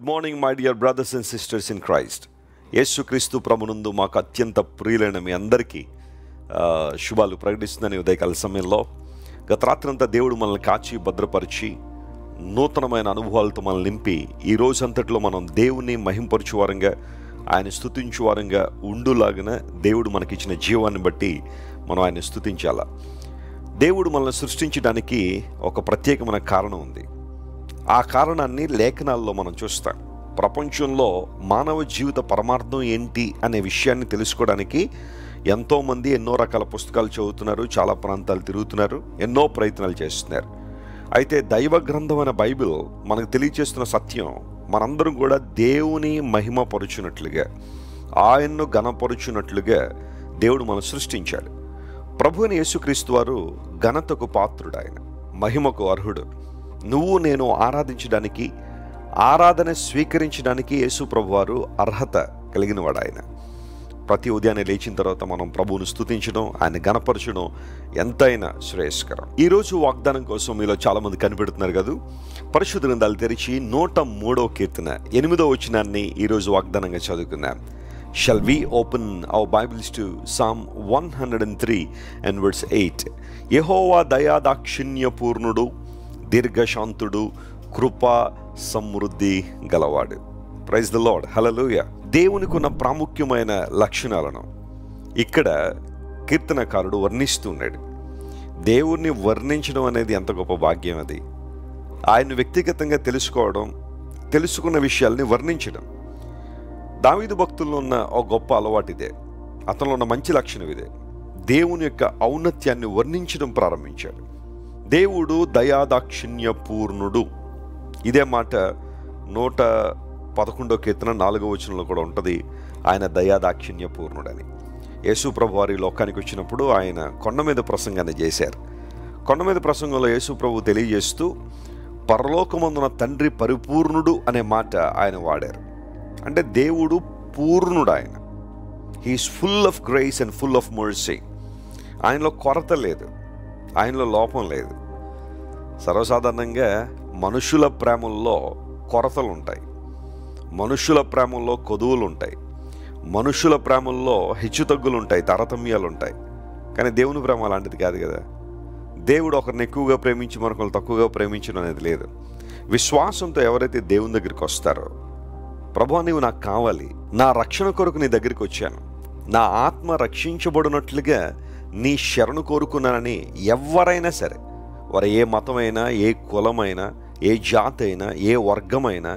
Morning my dear brothers and sisters in Christ. యేసుక్రీస్తు ప్రభునందు మాకు అత్యంత ప్రియులైన మీ అందరికీ శుభాలు ప్రకటిస్తుందని ఉదయకాల సమయంలో గత రాత్రంతా దేవుడు మనల్ని కాచి భద్రపరిచి నూతనమైన అనుభవాలతో మనల్ని నింపి ఈ రోజంతట్లో మనం దేవుని మహింపరచువారంగా, ఆయన స్తుతించువారంగా ఉండులాగిన దేవుడు మనకిచ్చిన జీవాన్ని బట్టి మనం ఆయన స్తుతించాల. దేవుడు మనల్ని సృష్టించడానికి ఒక ప్రత్యేకమైన కారణం ఉంది. ఆ కారణాన్ని లేఖనాల్లో మనం చూస్తాం. ప్రపంచంలో మానవ జీవిత పరమార్థం ఏంటి అనే విషయాన్ని తెలుసుకోవడానికి ఎంతోమంది ఎన్నో రకాల పుస్తకాలు చదువుతున్నారు, చాలా ప్రాంతాలు తిరుగుతున్నారు, ఎన్నో ప్రయత్నాలు చేస్తున్నారు. అయితే దైవ గ్రంథమైన బైబిల్ మనకు తెలియజేస్తున్న సత్యం, మనందరం కూడా దేవుని మహిమపరుచున్నట్లుగా, ఆయన్ను ఘనపరుచున్నట్లుగా దేవుడు మనం సృష్టించాడు. ప్రభు అయిన యేసుక్రీస్తు వారు ఘనతకు పాత్రుడు, ఆయన మహిమకు అర్హుడు. నువ్వు నేను ఆరాధించడానికి, ఆరాధన స్వీకరించడానికి యేసు ప్రభు వారు అర్హత కలిగినవాడు. ఆయన ప్రతి ఉదయాన్నే లేచిన తర్వాత మనం ప్రభువును స్తుతించడం, ఆయన ఘనపరచడం ఎంతైనా శ్రేయస్కరం. ఈరోజు వాగ్దానం కోసం మీలో చాలామంది కనిపెడుతున్నారు కదా. పరిశుద్ధ గ్రంథాలు తెరిచి 103వ కీర్తన 8వ వచనాన్ని ఈరోజు వాగ్దానంగా చదువుకుందాం. Shall we open our Bibles to Psalm 103 and verse 8? యెహోవా దయాదాక్షిణ్య పూర్ణుడు, దీర్ఘశాంతుడు, కృపా సమృద్ధి గలవాడు. ప్రైజ్ ద లార్డ్, హల్లెలూయా. దేవునికి ఉన్న ప్రాముఖ్యమైన లక్షణాలను ఇక్కడ కీర్తనకారుడు వర్ణిస్తున్నాడు. దేవుణ్ణి వర్ణించడం అనేది ఎంత గొప్ప భాగ్యం. అది ఆయన వ్యక్తిగతంగా తెలుసుకోవడం, తెలుసుకున్న విషయాల్ని వర్ణించడం. దావీదు భక్తుల్లో ఉన్న ఒక గొప్ప అలవాటు ఇదే, అతనిలో ఉన్న మంచి లక్షణం ఇదే. దేవుని యొక్క ఔన్నత్యాన్ని వర్ణించడం ప్రారంభించాడు. దేవుడు దయాదాక్షిణ్య పూర్ణుడు. ఇదే మాట 111వ కీర్తన 4వ వచనంలో కూడా ఉంటుంది, ఆయన దయాదాక్షిణ్య పూర్ణుడని. యేసు ప్రభు వారి లోకానికి వచ్చినప్పుడు ఆయన కొండ మీద ప్రసంగాన్ని చేశారు. కొండ మీద ప్రసంగంలో యేసు ప్రభు తెలియజేస్తూ పరలోకమందున తండ్రి పరిపూర్ణుడు అనే మాట ఆయన వాడారు. అంటే దేవుడు పూర్ణుడు, ఆయన he is full of grace and full of mercy. ఆయనలో కొరత లేదు, ఆయనలో లోపం లేదు. సర్వసాధారణంగా మనుషుల ప్రేమల్లో కొరతలు ఉంటాయి, మనుషుల ప్రేమల్లో కొదువులు ఉంటాయి, మనుషుల ప్రేమల్లో హెచ్చుతగ్గులు ఉంటాయి, తారతమ్యాలు ఉంటాయి. కానీ దేవుని ప్రేమ అలాంటిది కాదు కదా. దేవుడు ఒకరిని ఎక్కువగా ప్రేమించి మరొకరిని తక్కువగా ప్రేమించడం అనేది లేదు. విశ్వాసంతో ఎవరైతే దేవుని దగ్గరికి వస్తారో, ప్రభువా నీవు నాకు కావాలి, నా రక్షణ కొరకు నీ దగ్గరికి వచ్చాను, నా ఆత్మ రక్షించబడినట్లుగా నీ శరణు కోరుకున్నానని ఎవరైనా సరే, వారు ఏ మతమైనా, ఏ కులమైనా, ఏ జాతి అయినా, ఏ వర్గమైనా,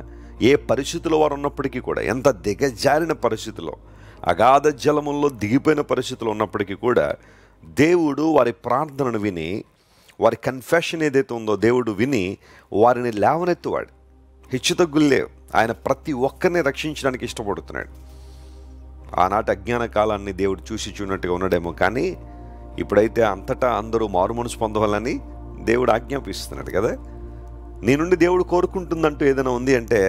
ఏ పరిస్థితిలో వారు ఉన్నప్పటికీ కూడా, ఎంత దిగజారిన పరిస్థితిలో, అగాధ జలముల్లో దిగిపోయిన పరిస్థితిలో ఉన్నప్పటికీ కూడా దేవుడు వారి ప్రార్థనను విని, వారి కన్ఫెషన్ ఏదైతే ఉందో దేవుడు విని వారిని లేవనెత్తువాడు. హెచ్చుతగ్గులు లేవు. ఆయన ప్రతి ఒక్కరిని రక్షించడానికి ఇష్టపడుతున్నాడు. ఆనాటి అజ్ఞాన కాలాన్ని దేవుడు చూసి చూడనట్టుగా ఉన్నాడేమో, కానీ ఇప్పుడైతే అంతటా అందరూ మారుమనసు పొందవాలని దేవుడు ఆజ్ఞాపిస్తున్నాడు కదా. నీ నుండి దేవుడు కోరుకుంటుందంటూ ఏదైనా ఉంది అంటే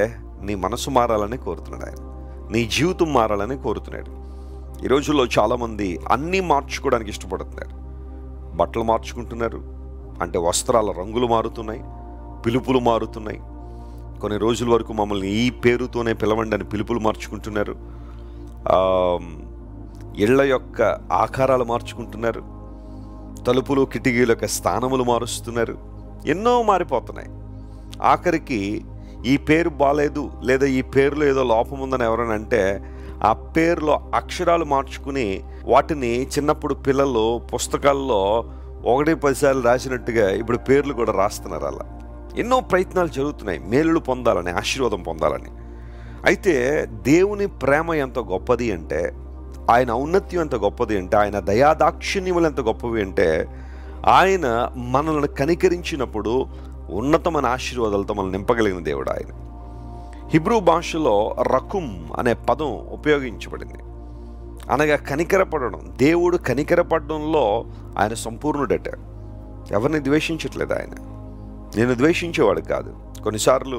నీ మనసు మారాలని కోరుతున్నాడు ఆయన, నీ జీవితం మారాలని కోరుతున్నాడు. ఈ రోజుల్లో చాలామంది అన్నీ మార్చుకోవడానికి ఇష్టపడుతున్నారు. బట్టలు మార్చుకుంటున్నారు, అంటే వస్త్రాల రంగులు మారుతున్నాయి, పిలుపులు మారుతున్నాయి. కొన్ని రోజుల వరకు మమ్మల్ని ఈ పేరుతోనే పిలవండి అని పిలుపులు మార్చుకుంటున్నారు. ఇళ్ల యొక్క ఆకారాలు మార్చుకుంటున్నారు, తలుపులు కిటికీల యొక్క స్థానములు మారుస్తున్నారు. ఎన్నో మారిపోతున్నాయి. ఆఖరికి ఈ పేరు బాలేదు, లేదా ఈ పేరులో ఏదో లోపం ఉందని ఎవరైనా అంటే ఆ పేరులో అక్షరాలు మార్చుకుని వాటిని చిన్నప్పుడు పిల్లలు పుస్తకాల్లో 1-10 సార్లు రాసినట్టుగా ఇప్పుడు పేర్లు కూడా రాస్తున్నారు. అలా ఎన్నో ప్రయత్నాలు జరుగుతున్నాయి, మేలులు పొందాలని, ఆశీర్వాదం పొందాలని. అయితే దేవుని ప్రేమ ఎంత గొప్పది అంటే, ఆయన ఔన్నత్యం ఎంత గొప్పది అంటే, ఆయన దయాదాక్షిణ్యములు ఎంత గొప్పవి అంటే, ఆయన మనల్ని కనికరించినప్పుడు ఉన్నతమైన ఆశీర్వాదాలతో మనల్ని నింపగలిగిన దేవుడు ఆయన. హిబ్రూ భాషలో రకుమ్ అనే పదం ఉపయోగించబడింది, అనగా కనికరపడడం. దేవుడు కనికరపడడంలో ఆయన సంపూర్ణుడట. ఎవరిని ద్వేషించట్లేదు ఆయన. నేను ద్వేషించేవాడు కాదు. కొన్నిసార్లు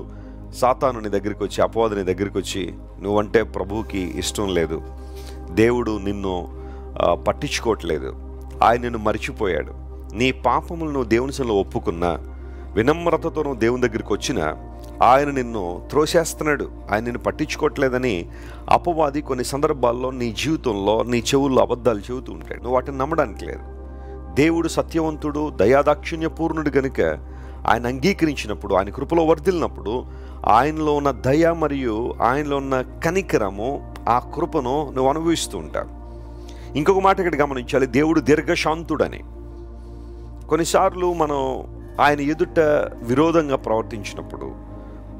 సాతాను నీ దగ్గరికి వచ్చి, అపవాది నీ దగ్గరికి వచ్చి, నువ్వంటే ప్రభువుకి ఇష్టం లేదు, దేవుడు నిన్ను పట్టించుకోవట్లేదు, ఆయన నిన్ను మర్చిపోయాడు, నీ పాపములు నువ్వు దేవుని సన్నిధిలో ఒప్పుకున్నా, వినమ్రతతో నువ్వు దేవుని దగ్గరికి వచ్చినా ఆయన నిన్ను త్రోసేస్తున్నాడు, ఆయన నిన్ను పట్టించుకోవట్లేదని అపవాది కొన్ని సందర్భాల్లో నీ జీవితంలో నీ చెవుల్లో అబద్ధాలు చెబుతూ ఉంటాడు. నువ్వు వాటిని నమ్మడానికి లేదు. దేవుడు సత్యవంతుడు, దయాదాక్షిణ్య పూర్ణుడు గనుక ఆయన అంగీకరించినప్పుడు, ఆయన కృపలో వర్ధిల్లినప్పుడు ఆయనలో ఉన్న దయ మరియు ఆయనలో ఉన్న కనికరము, ఆ కృపను నువ్వు అనుభవిస్తూ ఉంటావు. ఇంకొక మాట ఇక్కడ గమనించాలి, దేవుడు దీర్ఘశాంతుడని. కొన్నిసార్లు మనం ఆయన ఎదుట విరోధంగా ప్రవర్తించినప్పుడు,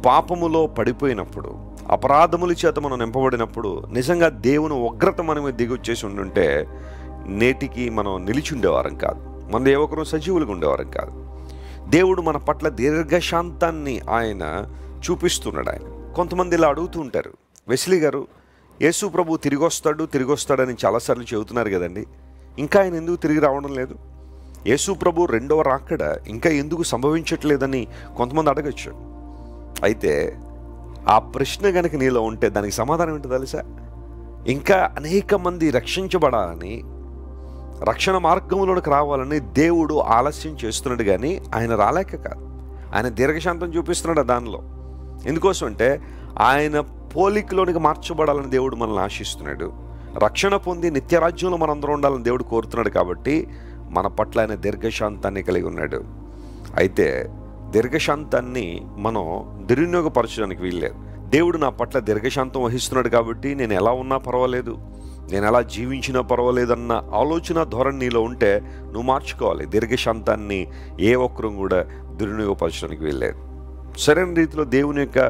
పాపములో పడిపోయినప్పుడు, అపరాధముల చేత మనం నింపబడినప్పుడు నిజంగా దేవుని ఉగ్రత మన మీద దిగొచ్చేసి ఉండుంటే నేటికి మనం నిలిచి ఉండేవారం కాదు, మన ఏ ఒక్కరూ సజీవులుగా ఉండేవారం కాదు. దేవుడు మన పట్ల దీర్ఘశాంతాన్ని ఆయన చూపిస్తున్నాడు. ఆయన కొంతమంది ఇలా అడుగుతూ ఉంటారు, వెస్లీ గారు యేసు ప్రభు తిరిగి వస్తాడని చాలాసార్లు చెబుతున్నారు కదండి, ఇంకా ఆయన ఎందుకు తిరిగి రావడం లేదు? యేసు ప్రభు రెండవ రాకడ ఇంకా ఎందుకు సంభవించట్లేదని కొంతమంది అడగచ్చు. అయితే ఆ ప్రశ్న కనుక నీలో ఉంటే దానికి సమాధానం ఏంటో తెలుసా? ఇంకా అనేక మంది రక్షించబడాలని, రక్షణ మార్గంలోనికి రావాలని దేవుడు ఆలస్యం చేస్తున్నాడు, కానీ ఆయన రాలేక కాదు. ఆయన దీర్ఘశాంతం చూపిస్తున్నాడు దానిలో. ఎందుకోసం అంటే ఆయన పోలికలోనికి మార్చబడాలని దేవుడు మనల్ని ఆశిస్తున్నాడు. రక్షణ పొంది నిత్యరాజ్యంలో మనందరం ఉండాలని దేవుడు కోరుతున్నాడు. కాబట్టి మన పట్ల ఆయన దీర్ఘశాంతాన్ని కలిగి ఉన్నాడు. అయితే దీర్ఘశాంతాన్ని మనం దుర్వినియోగపరచడానికి వీల్లేదు. దేవుడు నా పట్ల దీర్ఘశాంతం వహిస్తున్నాడు కాబట్టి నేను ఎలా ఉన్నా పర్వాలేదు, నేను ఎలా జీవించినా పర్వాలేదన్న ఆలోచన ధోరణి నీలో ఉంటే నువ్వు మార్చుకోవాలి. దీర్ఘశాంతాన్ని ఏ ఒక్కరూ కూడా దుర్వినియోగపరచడానికి వీల్లేదు. సరైన రీతిలో దేవుని యొక్క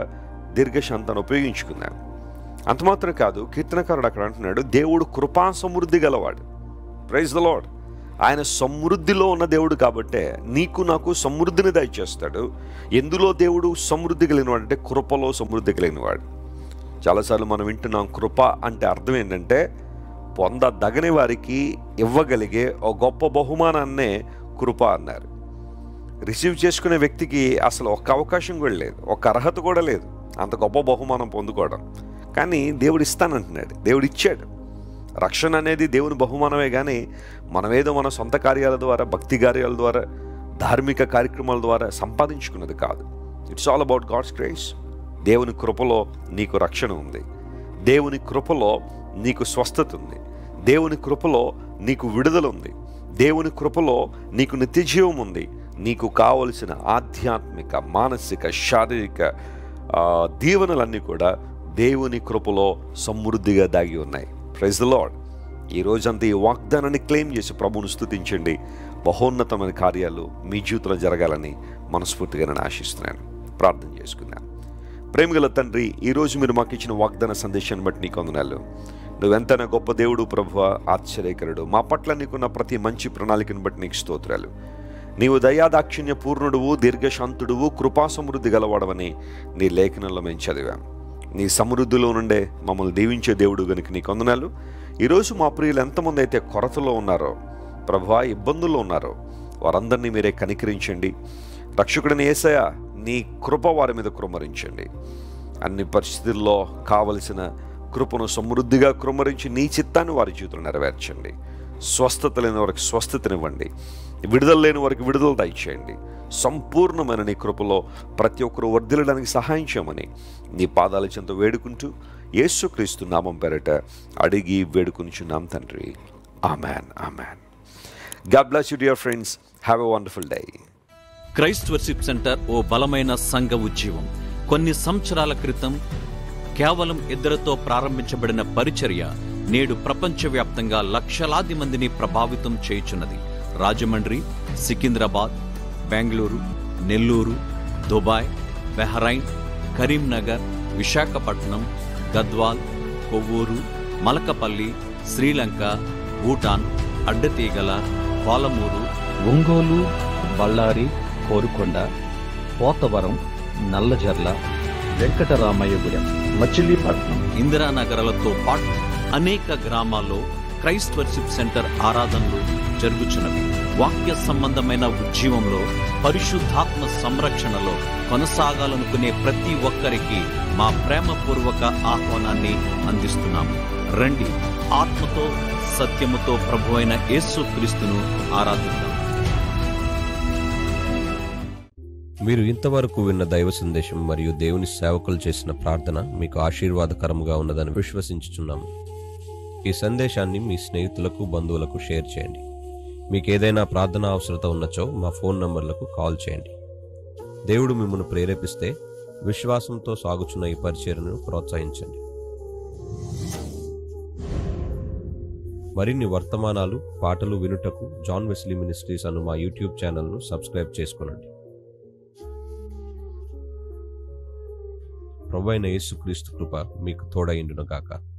దీర్ఘశాంతాన్ని ఉపయోగించుకుందాం. అంతమాత్రం కాదు, కీర్తనకారుడు అక్కడ అంటున్నాడు, దేవుడు కృపా సమృద్ధి గలవాడు. Praise the lord. ఆయన సమృద్ధిలో ఉన్న దేవుడు కాబట్టే నీకు నాకు సమృద్ధిని దయచేస్తాడు. ఎందులో దేవుడు సమృద్ధి కలిగినవాడు అంటే కృపలో సమృద్ధి కలిగినవాడు. చాలాసార్లు మనం వింటున్నాం, కృప అంటే అర్థం ఏంటంటే పొందదగని వారికి ఇవ్వగలిగే ఒక గొప్ప బహుమానాన్నే కృప అన్నారు. రిసీవ్ చేసుకునే వ్యక్తికి అసలు ఒక్క అవకాశం కూడా లేదు, ఒక్క అర్హత కూడా లేదు అంత గొప్ప బహుమానం పొందుకోవడం. కానీ దేవుడు ఇస్తానంటున్నాడు, దేవుడు ఇచ్చాడు. రక్షణ అనేది దేవుని బహుమానమే, కానీ మనమేదో మన సొంత కార్యాల ద్వారా, భక్తి కార్యాల ద్వారా, ధార్మిక కార్యక్రమాల ద్వారా సంపాదించుకున్నది కాదు. It's all about God's grace. దేవుని కృపలో నీకు రక్షణ ఉంది, దేవుని కృపలో నీకు స్వస్థత ఉంది, దేవుని కృపలో నీకు విడుదల ఉంది, దేవుని కృపలో నీకు నిత్యజీవం ఉంది. నీకు కావలసిన ఆధ్యాత్మిక, మానసిక, శారీరక దీవెనలన్నీ కూడా దేవుని కృపలో సమృద్ధిగా దాగి ఉన్నాయి. Praise the lord. ఈ రోజంతా ఈ వాగ్దానాన్ని క్లెయిమ్ చేసి ప్రభువును స్తుతించండి. బహోన్నతమైన కార్యాలు మీ జీవితంలో జరగాలని మనస్ఫూర్తిగా నేను ఆశిస్తున్నాను. ప్రార్థన చేసుకుందాం. ప్రేమగల తండ్రి, ఈరోజు మీరు మాకు ఇచ్చిన వాగ్దాన సందేశాన్ని బట్టి నీకు వందనాలు. నువ్వెంతైనా గొప్ప దేవుడు ప్రభువా, ఆశ్చర్యకరుడు. మా పట్ల నీకున్న ప్రతి మంచి ప్రణాళికను బట్టి నీకు స్తోత్రాలు. నీవు దయాదాక్షిణ్య పూర్ణుడువు, దీర్ఘశాంతుడువు, కృపా సమృద్ధి గలవాడవని నీ లేఖనంలో మేము చదివాం. నీ సమృద్ధిలో నుండే మమ్మల్ని దీవించే దేవుడు గనుక నీకు వందనాలు. ఈరోజు మా ప్రియులు ఎంతమంది అయితే కొరతలో ఉన్నారో ప్రభువా, ఇబ్బందుల్లో ఉన్నారో వారందరినీ మీరే కనికరించండి. రక్షకుడిని యేసయ్య, నీ కృప వారి మీద కృమ్మరించండి. అన్ని పరిస్థితుల్లో కావలసిన కృపను సమృద్ధిగా కృమ్మరించి నీ చిత్తాన్ని వారి జీవితంలో నెరవేర్చండి. స్వస్థత లేని వారికి స్వస్థతనివ్వండి, విడుదల లేని వారికి విడుదల దయచేయండి. సంపూర్ణమైన నీ కృపలో ప్రతి ఒక్కరూ వర్ధిల్లడానికి సహాయం చేయమని నీ పాదాల చెంత వేడుకుంటూ యేసుక్రీస్తు నామం పేరట అడిగి వేడుకొనిచున్నాం తండ్రి. Amen, amen. God bless you dear friends. Have a wonderful day. Christ worship centre ఓ బలమైన సంఘ ఉద్యమం. కొన్ని సంవత్సరాల క్రితం కేవలం 2 ప్రారంభించబడిన పరిచర్య నేడు ప్రపంచవ్యాప్తంగా లక్షలాది మందిని ప్రభావితం చేయుచున్నది. రాజమండ్రి, సికింద్రాబాద్, బెంగళూరు, నెల్లూరు, దుబాయ్, బెహ్రైన్, కరీంనగర్, విశాఖపట్నం, గద్వాల్, కొవ్వూరు, మలకపల్లి, శ్రీలంక, భూటాన్, అడ్డతీగల, పాలమూరు, ఒంగోలు, బళ్ళారి, కోరుకొండ, పోతవరం, నల్లజర్ల, వెంకటరామయ్యగూడెం, మచిలీపట్నం, ఇందిరానగర్లతో పాటు అనేక గ్రామాల్లో క్రైస్ట్ వర్షిప్ సెంటర్ ఆరాధనలు జరుగుచున్నవి. వాక్య సంబంధమైన ఉద్యమంలో, పరిశుద్ధాత్మ సంరక్షణలో కొనసాగాలనుకునే ప్రతి ఒక్కరికి మా ప్రేమపూర్వక ఆహ్వానాన్ని అందిస్తున్నాము. రండి, ఆత్మతో సత్యముతో ప్రభువైన యేసుక్రీస్తును ఆరాధిద్దాం. మీరు ఇంతవరకు విన్న దైవ సందేశం మరియు దేవుని సేవకులు చేసిన ప్రార్థన మీకు ఆశీర్వాదకరముగా ఉన్నదని విశ్వసించుచున్నాము. ఈ సందేశాన్ని మీ స్నేహితులకు, బంధువులకు షేర్ చేయండి. మీకు ఏదైనా ప్రార్థన అవసరత ఉన్నచో మా ఫోన్ నంబర్లకు కాల్ చేయండి. దేవుడు మిమ్మల్ని ప్రేరేపిస్తే విశ్వాసంతో సాగుచున్న ఈ పరిచర్యను ప్రోత్సహించండి. మరిన్ని వర్తమానాలు, పాటలు వినుటకు జాన్ వెస్లీ మినిస్ట్రీస్ అను మా యూట్యూబ్ ఛానల్ను సబ్స్క్రైబ్ చేసుకోనండి. ప్రభువైన యేసుక్రీస్తు కృప మీకు తోడైండును గాక.